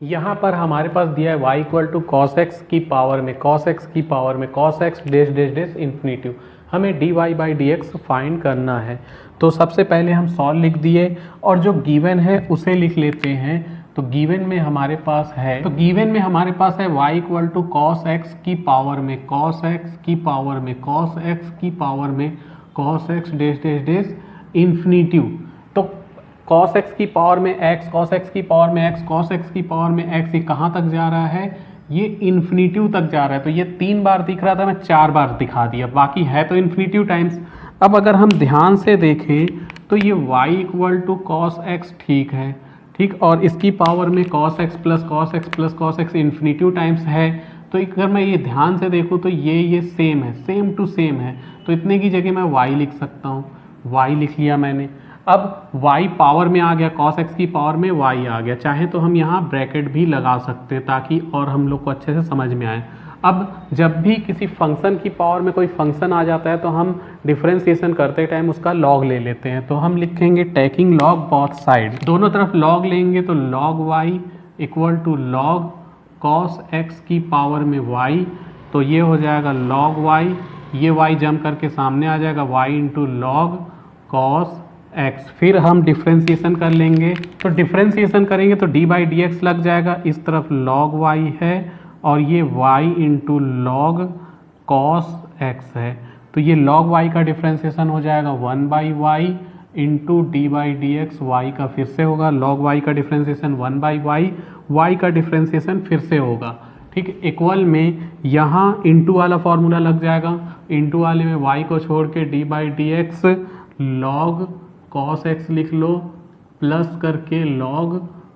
यहाँ पर हमारे पास दिया है y equal to cos x की पावर में cos x की पावर में cos x dash dash dash infinitive. हमें dy by d x find करना है। तो सबसे पहले हम सॉल्व लिख दिए और जो गिवन है उसे लिख लेते हैं। तो गिवन में हमारे पास है y equal to cos x की पावर में cos x की पावर में cos x की पावर में cos x dash dash dash infinitive. तो cos x की पावर में x, cos x की पावर में x, cos x की पावर में x, ये कहाँ तक जा रहा है? ये इन्फिनिटिव तक जा रहा है। तो ये 3 बार दिख रहा था, मैं 4 बार दिखा दिया, बाकी है तो इन्फिनिटिव टाइम्स। अब अगर हम ध्यान से देखें तो ये y equal to cos x ठीक है, ठीक, और इसकी पावर में cos x plus cos x plus cos x infinitive times है। तो अगर मैं ये ध्यान से देखूँ तो ये सेम है, सेम टू सेम है। तो इतने की जगह मैं y लिख सकता हूँ, y लिख लिया मैंने। अब y पावर में आ गया, cos x की पावर में y आ गया। चाहे तो हम यहाँ ब्रैकेट भी लगा सकते हैं ताकि और हम लोग को अच्छे से समझ में आए। अब जब भी किसी फंक्शन की पावर में कोई फंक्शन आ जाता है तो हम डिफरेंशिएशन करते टाइम उसका लॉग ले लेते हैं। तो हम लिखेंगे टेकिंग लॉग बोथ साइड, दोनों तरफ लॉग लेंगे। तो log y equal to log cos x की पावर में y, तो ये हो जाएगा log y, ये y जम करके सामने आ जाएगा y into log cos x। फिर हम डिफ्रेंशिएशन कर लेंगे। तो डिफ्रेंशिएशन करेंगे तो डी बाई डी एक्स लग जाएगा, इस तरफ log y है और ये y into log cos x है। तो ये log y का डिफ्रेंशिएशन हो जाएगा 1 by y into d by d x. Y का फिर से होगा log y का डिफ्रेंशिएशन 1 बाई वाई, वाई का डिफ्रेंशिएशन फिर से होगा, ठीक। इक्वल में यहाँ इंटू वाला फॉर्मूला लग जाएगा, इंटू वाले में y को छोड़ के d by d x log cos x लिख लो, प्लस करके log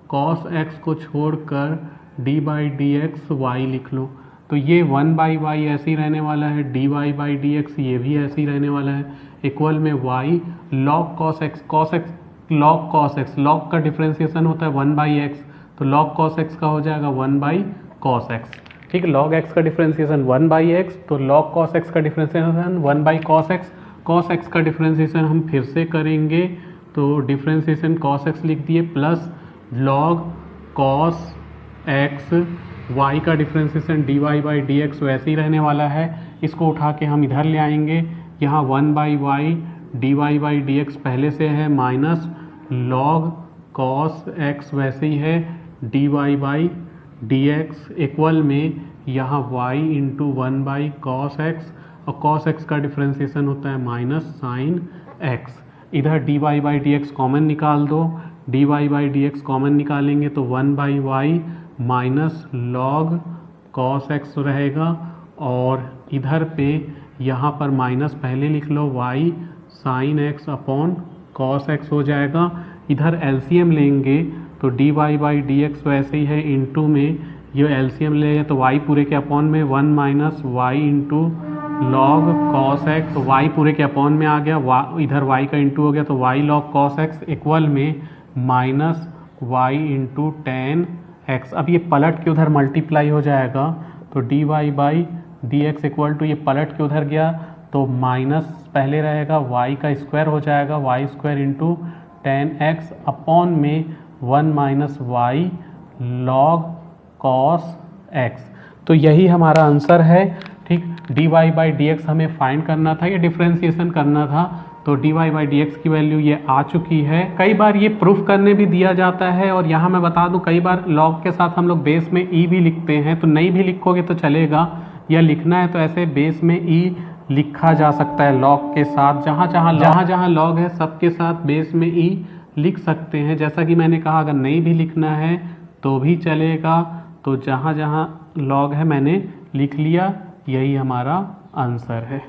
cos x को छोड़कर d by d x y लिख लो। तो ये 1 बाई वाई ऐसे ही रहने वाला है, d y by d x ये भी ऐसे ही रहने वाला है। इक्वल में y log cos x log cos x, log का डिफ्रेंशिएशन होता है 1 बाई एक्स, तो log cos x का हो जाएगा 1 बाई cos x, ठीक। log x का डिफ्रेंशिएशन 1 बाई एक्स, तो log cos x का differentiation 1 by cos x। cos x का डिफ्रेंशिएशन हम फिर से करेंगे, तो डिफ्रेंशिएशन cos x लिख दिए plus log cos x, y का differentiation dy by d x वैसे ही रहने वाला है। इसको उठा के हम इधर ले आएंगे, यहाँ 1 by y d y by d x पहले से है, माइनस log cos x वैसे ही है, dy by d x equal में यहाँ y into 1 by cos x, और cos x का डिफ्रेंशिएशन होता है माइनस साइन x। इधर dy by d x common निकाल दो, dy by d x common निकालेंगे तो 1 by y minus log cos x रहेगा, और इधर पे यहाँ पर माइनस पहले लिख लो y sine x upon cos x हो जाएगा। इधर एलसीएम लेंगे तो dy बाई डी एक्स वैसे ही है, इंटू में ये एलसीएम ले तो y पूरे के अपॉन में 1 minus y into log cos x, तो y पूरे के अपॉन में आ गया, इधर y का इंटू हो गया तो y log cos x equal में minus y into ten x. अब ये पलट के उधर मल्टीप्लाई हो जाएगा, तो dy by d x equal to ये पलट के उधर गया तो माइनस पहले रहेगा, y का स्क्वायर हो जाएगा, y square into ten x upon में 1 minus y log cos x। तो यही हमारा आंसर है, ठीक। dy बाई डी एक्स हमें फाइंड करना था, ये डिफ्रेंशिएशन करना था, तो dy बाई डी एक्स की वैल्यू ये आ चुकी है। कई बार ये प्रूफ करने भी दिया जाता है, और यहाँ मैं बता दूँ कई बार log के साथ हम लोग बेस में e भी लिखते हैं, तो नहीं भी लिखोगे तो चलेगा, या लिखना है तो ऐसे बेस में e लिखा जा सकता है log के साथ। जहाँ जहाँ log है सबके साथ बेस में e लिख सकते हैं। जैसा कि मैंने कहा अगर नहीं भी लिखना है तो भी चलेगा, तो जहाँ जहाँ log है मैंने लिख लिया, यही हमारा आंसर है।